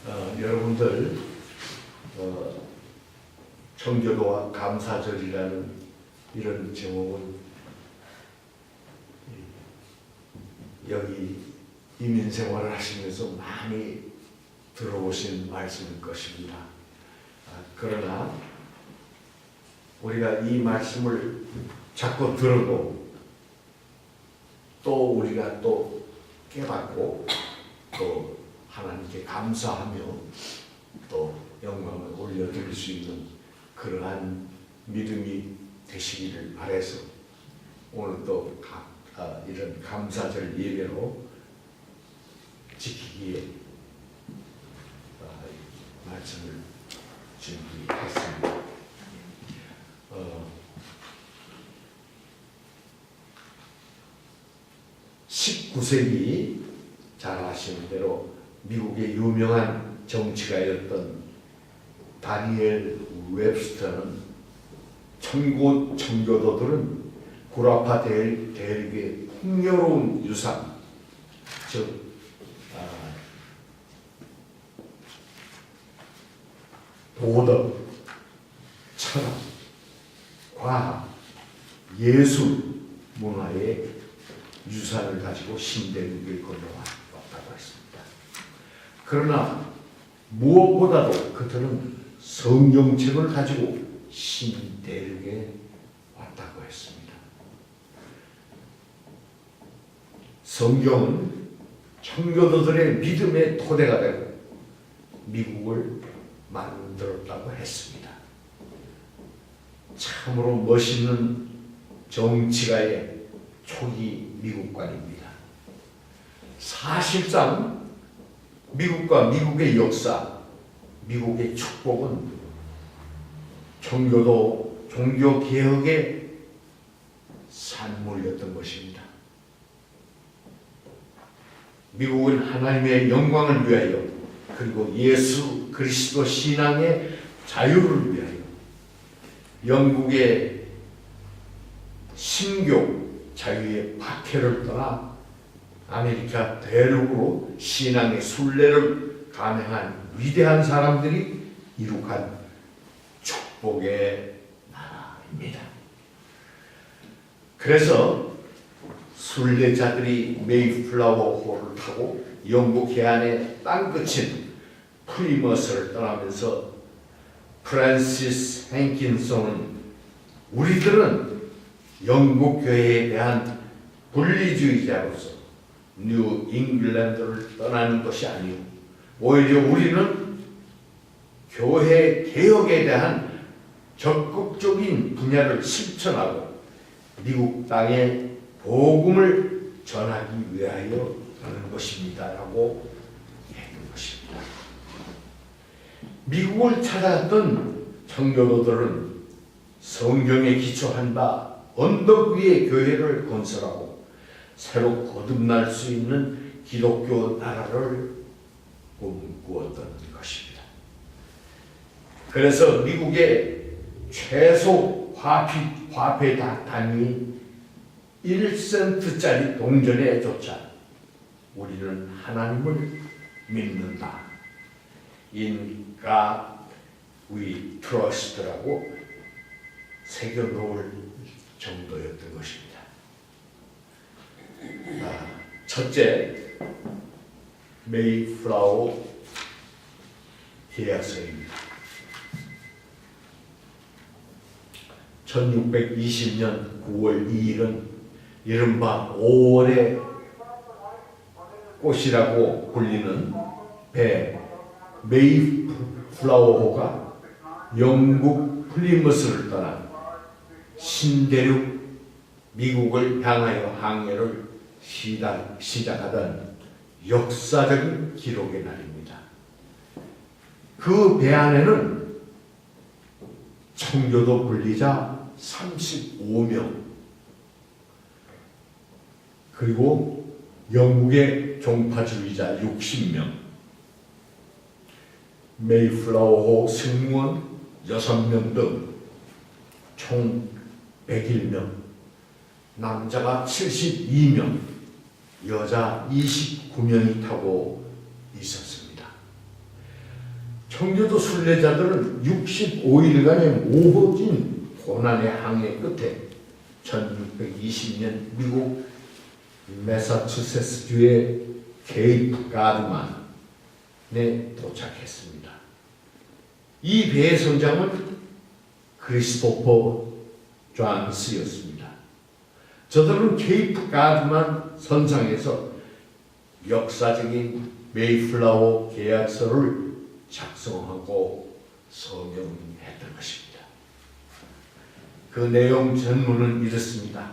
여러분들 청교도와 감사절이라는 이런 제목은 여기 이민생활을 하시면서 많이 들어보신 말씀일 것입니다. 그러나 우리가 이 말씀을 자꾸 들고 또 우리가 또 깨닫고 또 하나님께 감사하며 또 영광을 올려드릴 수 있는 그러한 믿음이 되시기를 바라서 오늘 또 이런 감사절 예배로 지키기에 말씀을 준비했습니다. 19세기 잘 아시는 대로 미국의 유명한 정치가였던 다니엘 웹스터는 청교도들은 구라파 대륙의 풍요로운 유산, 즉 도덕, 철학, 과학, 예술, 문화의 유산을 가지고 신대륙을 건너왔다고 했습니다. 그러나 무엇보다도 그들은 성경책을 가지고 신대륙에 왔다고 했습니다. 성경은 청교도들의 믿음의 토대가 되고 미국을 만들었다고 했습니다. 참으로 멋있는 정치가의 초기 미국관입니다. 사실상 미국과 미국의 역사, 미국의 축복은 청교도 종교개혁의 산물이었던 것입니다. 미국은 하나님의 영광을 위하여 그리고 예수 그리스도 신앙의 자유를 위하여 영국의 신교 자유의 박해를 떠나 아메리카 대륙으로 신앙의 순례를 감행한 위대한 사람들이 이룩한 축복의 나라입니다. 그래서 순례자들이 메이플라워 호를 타고 영국 해안의 땅끝인 플리머스를 떠나면서 프란시스 행킨슨은 우리들은 영국 교회에 대한 분리주의자로서 뉴 잉글랜드를 떠나는 것이 아니오 오히려 우리는 교회 개혁에 대한 적극적인 분야를 실천하고 미국 땅에 복음을 전하기 위하여 하는 것입니다 라고 했던 것입니다. 미국을 찾아왔던 청교도들은 성경에 기초한 바 언덕 위에 교회를 건설하고 새로 거듭날 수 있는 기독교 나라를 꿈꾸었던 것입니다. 그래서 미국의 최소 화폐 단위 1센트짜리 동전에조차 우리는 하나님을 믿는다. In God we trust라고 새겨놓을 정도였던 것입니다. 첫째, 메이플라워 계약서입니다. 1620년 9월 2일은 이른바 5월의 꽃이라고 불리는 배 메이플라워호가 영국 플리머스를 떠나 신대륙 미국을 향하여 항해를 시작하던 역사적인 기록의 날입니다. 그 배 안에는 청교도 분리자 35명 그리고 영국의 종파주의자 60명 메이플라워호 승무원 6명 등 총 101명, 남자가 72명, 여자 29명이 타고 있었습니다. 청교도 순례자들은 65일간의 모호진 고난의 항해 끝에 1620년 미국 매사추세츠주의 케이프 가드만에 도착했습니다. 이 배의 선장은 크리스토퍼 존스였습니다. 저들은 케이프 가드만 선상에서 역사적인 메이플라워 계약서를 작성하고 서명했던 것입니다. 그 내용 전문은 이렇습니다.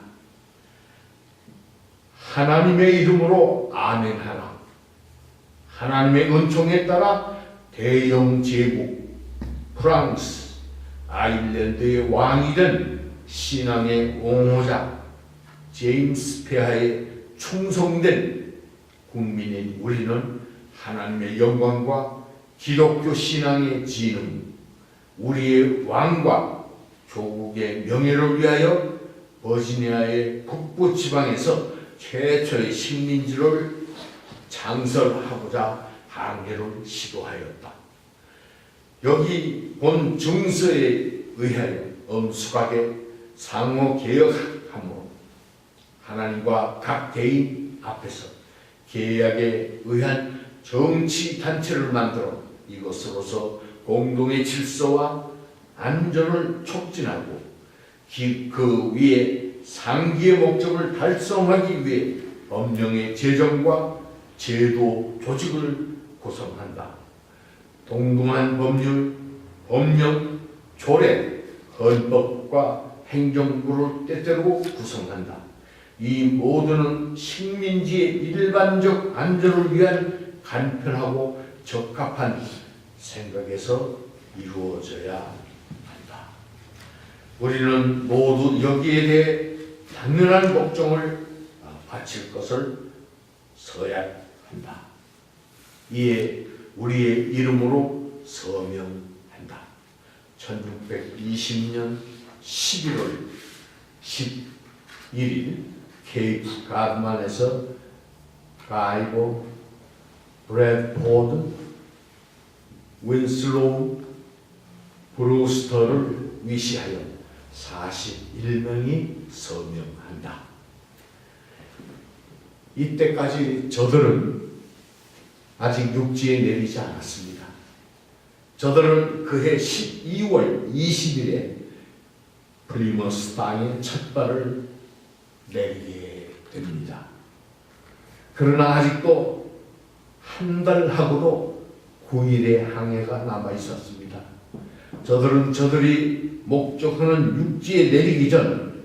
하나님의 이름으로 아멘하라. 하나님의 은총에 따라 대영 제국 프랑스 아일랜드의 왕이 된 신앙의 옹호자 제임스 폐하에 충성된 국민인 우리는 하나님의 영광과 기독교 신앙의 진흥, 우리의 왕과 조국의 명예를 위하여 버지니아의 북부 지방에서 최초의 식민지를 창설하고자 항해를 시도하였다. 여기 본 증서에 의하여 엄숙하게 상호 개혁함으로 하나님과 각 개인 앞에서 계약에 의한 정치 단체를 만들어 이것으로서 공동의 질서와 안전을 촉진하고 그 위에 상기의 목적을 달성하기 위해 법령의 제정과 제도 조직을 구성한다. 동등한 법률, 법령, 조례, 헌법과 행정부를 때때로 구성한다. 이 모두는 식민지의 일반적 안전을 위한 간편하고 적합한 생각에서 이루어져야 한다. 우리는 모두 여기에 대해 당연한 복종을 바칠 것을 서약한다. 이에 우리의 이름으로 서명한다. 1620년 11월 11일 케이프 가드만에서 가이버, 브래드포드, 윈슬로우, 브루스터를 위시하여 41명이 서명한다. 이때까지 저들은 아직 육지에 내리지 않았습니다. 저들은 그해 12월 20일에 플리머스 땅에 첫 발을 내리게 됩니다. 그러나 아직도 한 달하고도 9일의 항해가 남아 있었습니다. 저들이 목적하는 육지에 내리기 전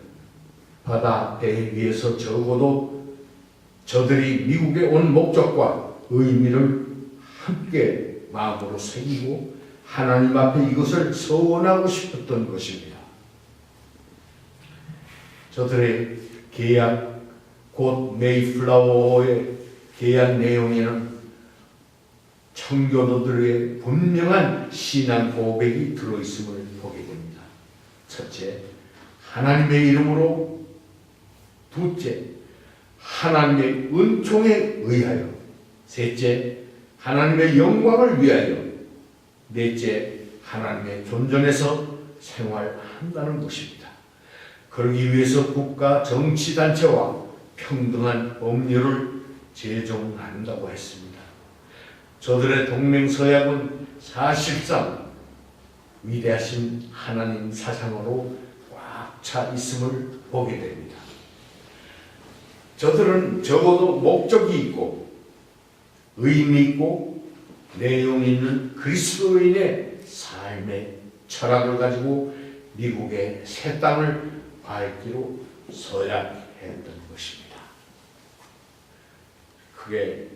바다 배 위에서 적어도 저들이 미국에 온 목적과 의미를 함께 마음으로 새기고 하나님 앞에 이것을 서원하고 싶었던 것입니다. 저들의 계약, 곧 메이플라워의 계약 내용에는 청교도들의 분명한 신앙 고백이 들어있음을 보게 됩니다. 첫째, 하나님의 이름으로. 둘째, 하나님의 은총에 의하여. 셋째, 하나님의 영광을 위하여. 넷째, 하나님의 존전에서 생활한다는 것입니다. 그러기 위해서 국가 정치단체와 평등한 법률을 제정한다고 했습니다. 저들의 동맹서약은 사실상 위대하신 하나님 사상으로 꽉 차 있음을 보게 됩니다. 저들은 적어도 목적이 있고 의미 있고 내용 있는 그리스도인의 삶의 철학을 가지고 미국의 새 땅을 밟기로 서약했던 것입니다. 그게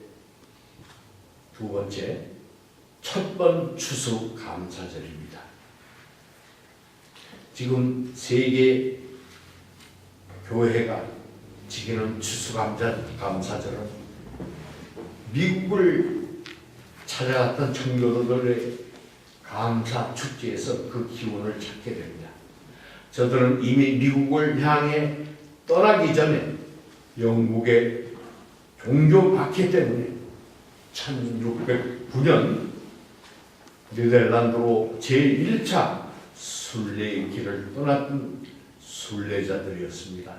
두 번째, 첫 번 추수 감사절입니다. 지금 세계 교회가 지키는 추수 감사절은 미국을 찾아갔던 청교도들의 감사 축제에서 그 기운을 찾게 됩니다. 저들은 이미 미국을 향해 떠나기 전에 영국의 종교 박해 때문에 1609년 네덜란드로 제1차 순례의 길을 떠났던 순례자들이었습니다.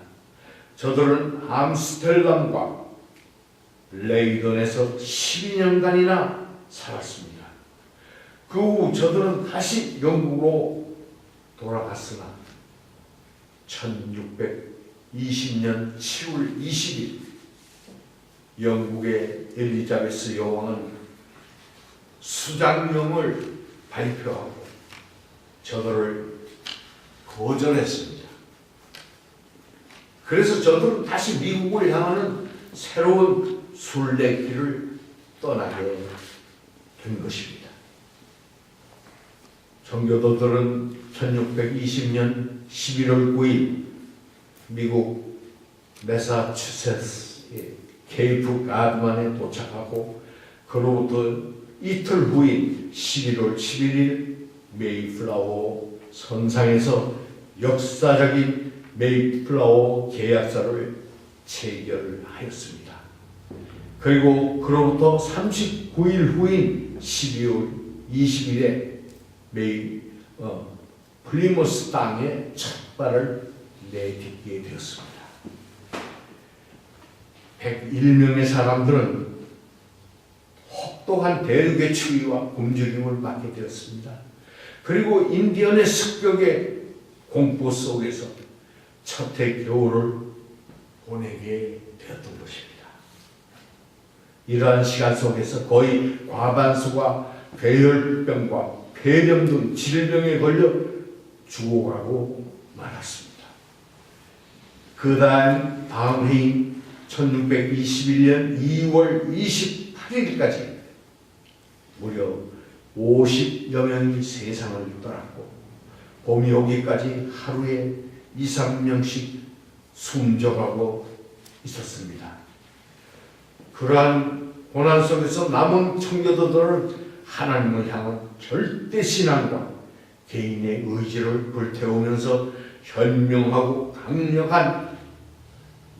저들은 암스테르담과 레이던에서 12년간이나 살았습니다. 그 후 저들은 다시 영국으로 돌아갔으나 1620년 7월 20일 영국의 엘리자베스 여왕은 수장령을 발표하고 저들을 거절했습니다. 그래서 저들은 다시 미국을 향하는 새로운 순례길을 떠나게 된 것입니다. 정교도들은 1620년 11월 9일 미국 매사추세츠의 케이프 가드만에 도착하고 그로부터 이틀 후인 11월 11일 메이플라워 선상에서 역사적인 메이플라워 계약서를 체결하였습니다. 그리고 그로부터 39일 후인 12월 20일에 플리머스 땅에 첫 발을 내딛게 되었습니다. 101명의 사람들은 혹독한 대륙의 추위와 굶주림을 맞게 되었습니다. 그리고 인디언의 습격의 공포 속에서 첫 해 겨울을 보내게 되었던 것입니다. 이러한 시간 속에서 거의 과반수가 괴혈병과 폐렴 등 질병에 걸려 죽어가고 말았습니다. 그 다음 해인 1621년 2월 28일까지 무려 50여 명이 세상을 떠났고 봄이 오기까지 하루에 2, 3명씩 숨져가고 있었습니다. 그러한 고난 속에서 남은 청교도들은 하나님을 향한 절대 신앙과 개인의 의지를 불태우면서 현명하고 강력한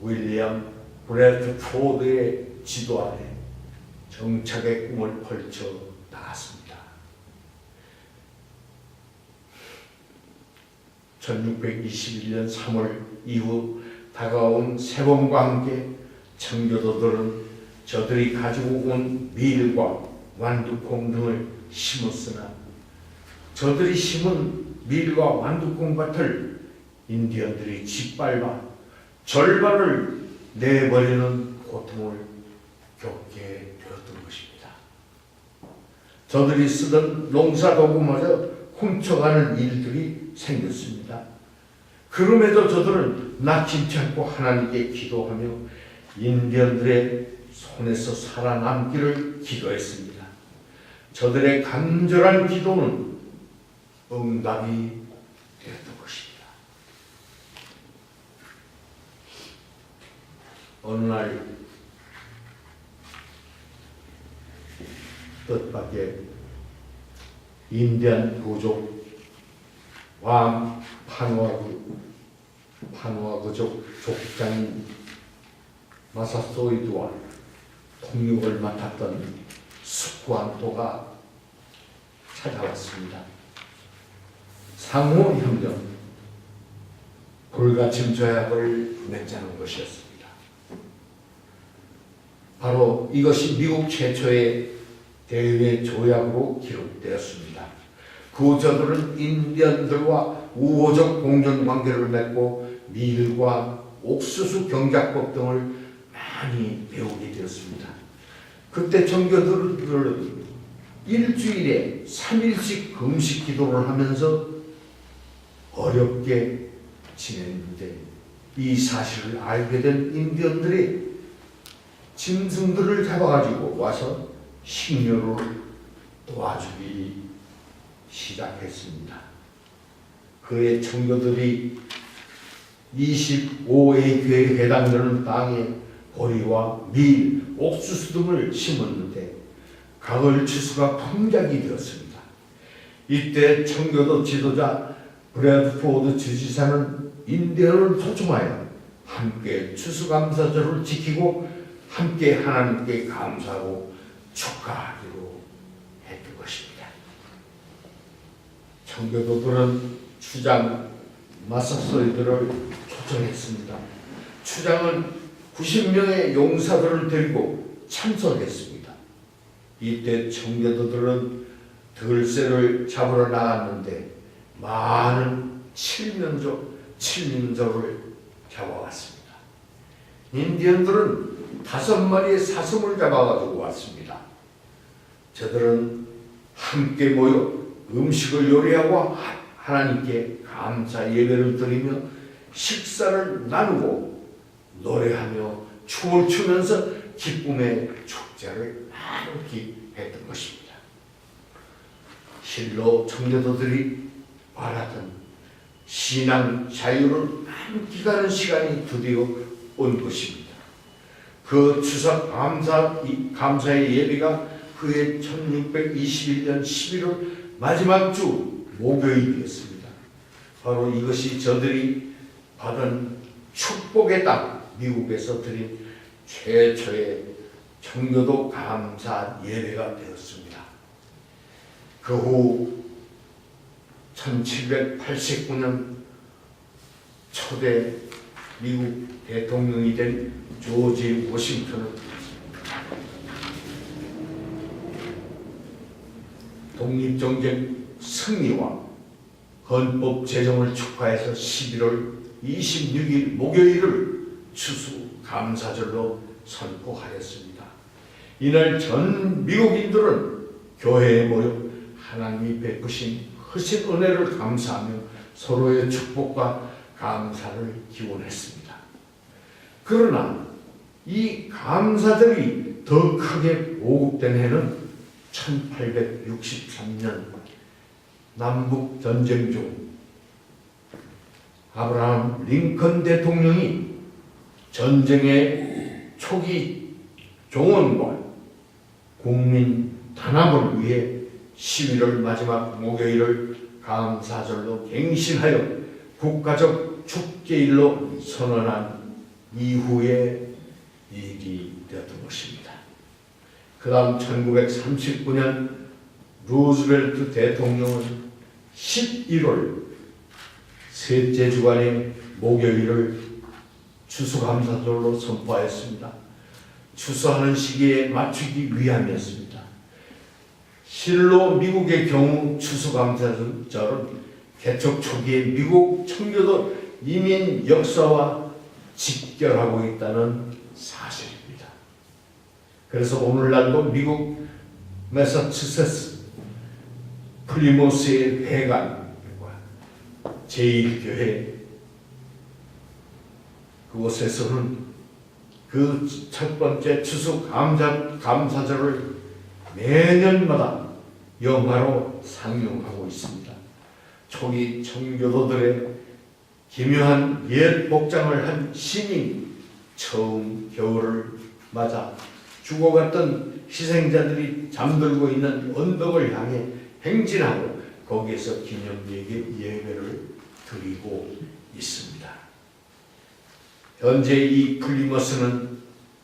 윌리엄 브래드포드의 지도 아래 정착의 꿈을 펼쳐 나갔습니다. 1621년 3월 이후 다가온 세봄과 함께 청교도들은 저들이 가지고 온 밀과 완두콩 등을 심었으나 저들이 심은 밀과 완두콩 밭을 인디언들이 짓밟아 절반을 내버리는 고통을 겪게 되었던 것입니다. 저들이 쓰던 농사도구마저 훔쳐가는 일들이 생겼습니다. 그럼에도 저들은 낙심치 않고 하나님께 기도하며 인디언들의 손에서 살아남기를 기도했습니다. 저들의 간절한 기도는 응답이 되었던 것입니다. 어느 날 뜻밖의 인디안 부족 왕 파누아그족 족장인 마사소이드와 통역을 맡았던 스쿠안토가 찾아왔습니다. 상호 협정, 불가침 조약을 맺자는 것이었습니다. 바로 이것이 미국 최초의 대외 조약으로 기록되었습니다. 그 후 저들은 인디언들과 우호적 공존관계를 맺고 밀과 옥수수 경작법 등을 많이 배우게 되었습니다. 그때 청교도들은 일주일에 3일씩 금식 기도를 하면서 어렵게 지냈는데 이 사실을 알게 된 인디언들이 짐승들을 잡아가지고 와서 식료를 도와주기 시작했습니다. 그의 청교들이 25의 교회에 해당되는 땅에 보리와 밀, 옥수수 등을 심었는데 가을 추수가 풍작이 되었습니다. 이때 청교도 지도자 브래드포드 주지사는 인디언을 초청하여 함께 추수감사절을 지키고 함께 하나님께 감사하고 축하하기로 했던 것입니다. 청교도들은 추장 마사소이들을 초청했습니다. 추장은 90명의 용사들을 데리고 참석했습니다. 이때 청교도들은 들새를 잡으러 나갔는데 많은 칠면조를 잡아왔습니다. 인디언들은 5마리의 사슴을 잡아가지고 왔습니다. 저들은 함께 모여 음식을 요리하고 하나님께 감사 예배를 드리며 식사를 나누고 노래하며 춤을 추면서 기쁨의 축제를 나누기 했던 것입니다. 실로 청교도들이 바라던 신앙 자유를 만끽하는 시간이 드디어 온 것입니다. 그 추석 감사의 예배가 그해 1621년 11월 마지막 주 목요일이었습니다. 바로 이것이 저들이 받은 축복의 땅, 미국에서 드린 최초의 청교도 감사 예배가 되었습니다. 그 후 1789년 초대 미국 대통령이 된 조지 워싱턴은 독립전쟁 승리와 헌법 제정을 축하해서 11월 26일 목요일을 추수감사절로 선포하였습니다. 이날 전 미국인들은 교회에 모여 하나님이 베푸신 크신 은혜를 감사하며 서로의 축복과 감사를 기원했습니다. 그러나 이 감사들이 더 크게 보급된 해는 1863년 남북 전쟁 중 아브라함 링컨 대통령이 전쟁의 초기 종언과 국민 단합을 위해 11월 마지막 목요일을 감사절로 갱신하여 국가적 축제일로 선언한 이후의 일이 되었던 것입니다. 그 다음 1939년 루즈벨트 대통령은 11월 셋째 주간의 목요일을 추수감사절로 선포하였습니다. 추수하는 시기에 맞추기 위함이었습니다. 실로 미국의 경우 추수감사절은 개척 초기에 미국 청교도 이민 역사와 직결하고 있다는 사실입니다. 그래서 오늘날도 미국 매사추세츠 플리모스의 회관과 제1교회 그곳에서는 그 첫 번째 추수감사절을 매년마다 영화로 상영하고 있습니다. 초기 청교도들의 기묘한 옛 복장을 한 신이 처음 겨울을 맞아 죽어갔던 희생자들이 잠들고 있는 언덕을 향해 행진하고 거기에서 기념비에게 예배를 드리고 있습니다. 현재 이 플리머스는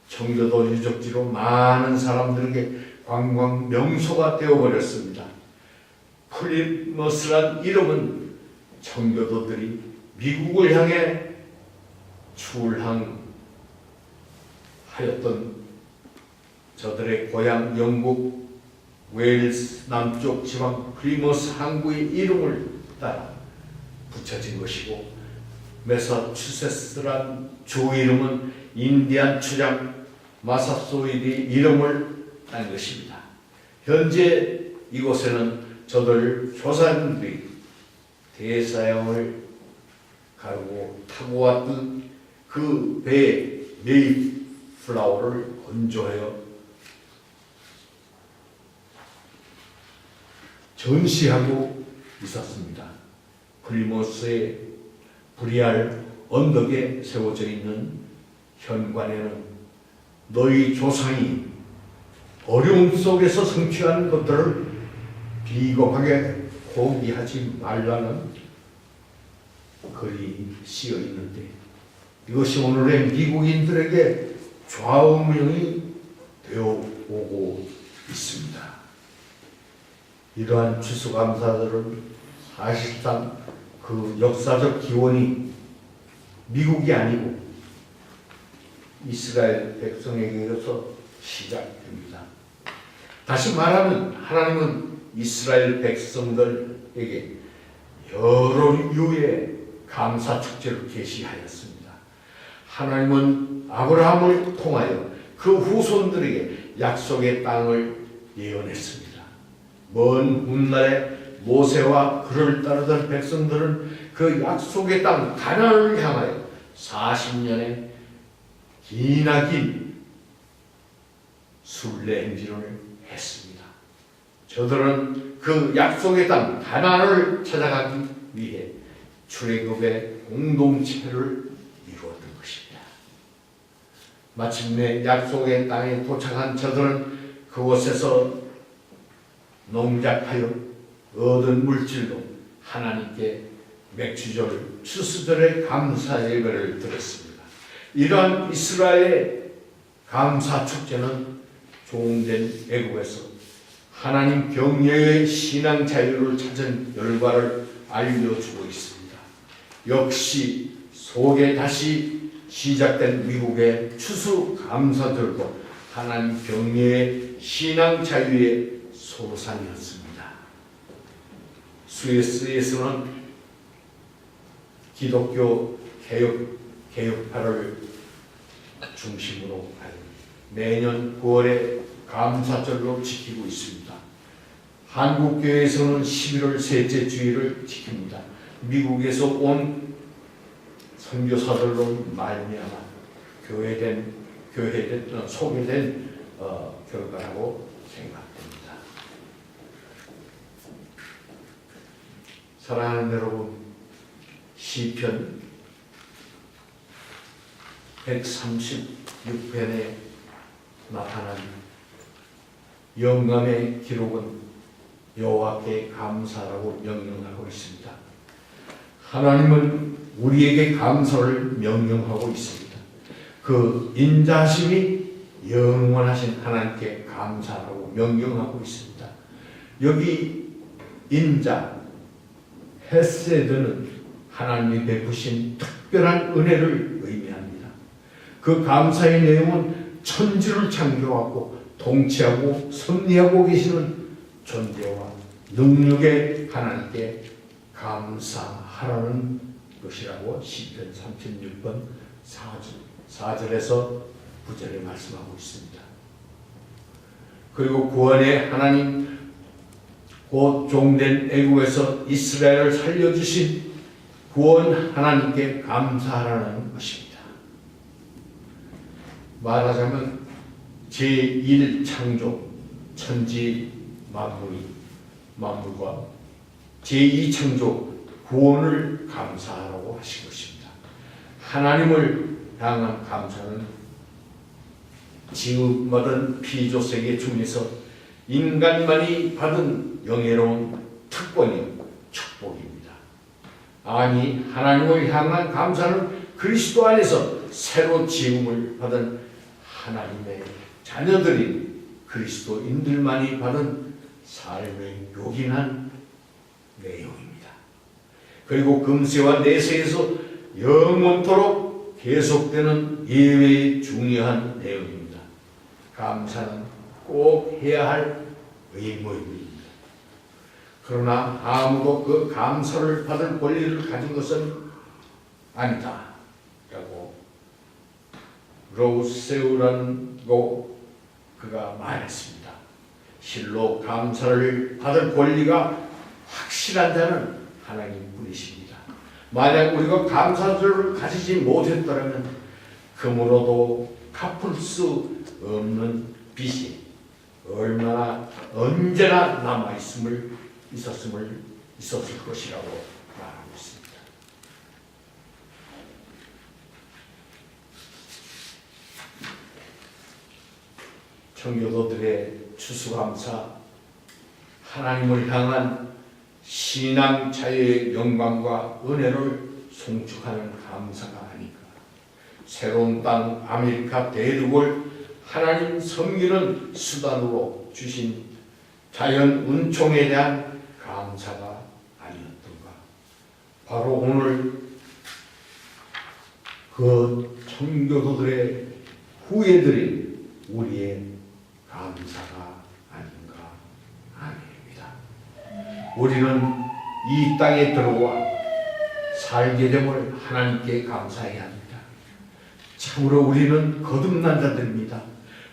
청교도 유적지로 많은 사람들에게 관광 명소가 되어버렸습니다. 플리머스란 이름은 청교도들이 미국을 향해 출항하였던 저들의 고향 영국 웨일스 남쪽 지방 플리머스 항구의 이름을 따라 붙여진 것이고, 매사추세츠란 주 이름은 인디안 추장 마사소이드의 이름을 딴 것입니다. 현재 이곳에는 저들 조상들이 대서양을 가르고 타고 왔던 그 배에 메이플라워를 건조하여 전시하고 있었습니다. 플리모스의 브리알 언덕에 세워져 있는 현관에는 너희 조상이 어려움 속에서 성취한 것들을 비겁하게 포기하지 말라는 글이 씌어 있는데, 이것이 오늘의 미국인들에게 좌우명이 되어 오고 있습니다. 이러한 추수감사절을 사실상 그 역사적 기원이 미국이 아니고 이스라엘 백성에게서 시작됩니다. 다시 말하면 하나님은 이스라엘 백성들에게 여러 유의 감사 축제를 계시하였습니다. 하나님은 아브라함을 통하여 그 후손들에게 약속의 땅을 예언했습니다. 먼 훗날에 모세와 그를 따르던 백성들은 그 약속의 땅 가나안을 향하여 40년의 기나긴 순례 행진을 했습니다. 저들은 그 약속의 땅 가나안을 찾아가기 위해 출애굽의 공동체를 이루었던 것입니다. 마침내 약속의 땅에 도착한 저들은 그곳에서 농작하여 얻은 물질로 하나님께 맥주절, 추수절의 감사 예배를 드렸습니다. 이러한 이스라엘의 감사 축제는 종된 애국에서 하나님 경외의 신앙 자유를 찾은 결과를 알려주고 있습니다. 역시 속에 다시 시작된 미국의 추수 감사절도 하나님 경외의 신앙 자유의 소산이었습니다. 스위스에서는 기독교 개혁파를 중심으로 매년 9월에 감사절로 지키고 있습니다. 한국교회에서는 11월 셋째 주일을 지킵니다. 미국에서 온 선교사들로 말미암아 소개된 결과라고 생각됩니다. 사랑하는 여러분, 시편 136편에 나타난 영감의 기록은 여호와께 감사라고 명령하고 있습니다. 하나님은 우리에게 감사를 명령하고 있습니다. 그 인자하심이 영원하신 하나님께 감사라고 명령하고 있습니다. 여기 인자, 헤세드는 하나님이 베푸신 특별한 은혜를 의미합니다. 그 감사의 내용은 천지를 창조하고 통치하고 섭리하고 계시는 존재와 능력의 하나님께 감사하라는 것이라고 시편 36편 4절에서 9절에 말씀하고 있습니다. 그리고 구원의 하나님, 곧 종된 애국에서 이스라엘을 살려주신 구원 하나님께 감사하라는 것입니다. 말하자면 제1창조 천지 만물과 제2창조 구원을 감사하라고 하신 것입니다. 하나님을 향한 감사는 지음받은 피조세계 중에서 인간만이 받은 영예로운 특권이요 축복입니다. 아니, 하나님을 향한 감사는 그리스도 안에서 새로 지음을 받은 하나님의 자녀들인 그리스도인들만이 받은 삶의 요긴한 내용입니다. 그리고 금세와 내세에서 영원토록 계속되는 예외의 중요한 내용입니다. 감사는 꼭 해야 할 의무입니다. 그러나 아무도 그 감사를 받을 권리를 가진 것은 아니다 라고 로세우라는 그가 말했습니다. 실로 감사를 받을 권리가 확실한 자는 하나님뿐이십니다. 만약 우리가 감사절을 가지지 못했더라면 그물어도 갚을 수 없는 빚이 언제나 남아 있었을 것이라고 말하고 있습니다. 청교도들의 추수감사, 하나님을 향한 신앙 자유의 영광과 은혜를 송축하는 감사가 아닐까. 새로운 땅 아메리카 대륙을 하나님 섬기는 수단으로 주신 자연 은총에 대한 감사가 아니었던 바로 오늘 그 청교도들의 후예들인 우리의 감사가 아닌가 아닙니다. 우리는 이 땅에 들어와 살게 됨을 하나님께 감사해야 합니다. 참으로 우리는 거듭난 자들입니다.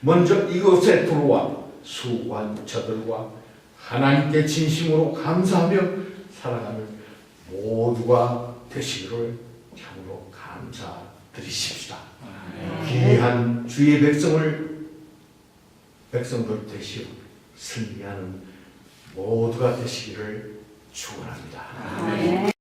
먼저 이곳에 들어와 수고한 저들과 하나님께 진심으로 감사하며 살아가는 모두가 되시기를 참으로 감사드리십시다. 귀한 주의 백성들 되시어 승리하는 모두가 되시기를 축원합니다.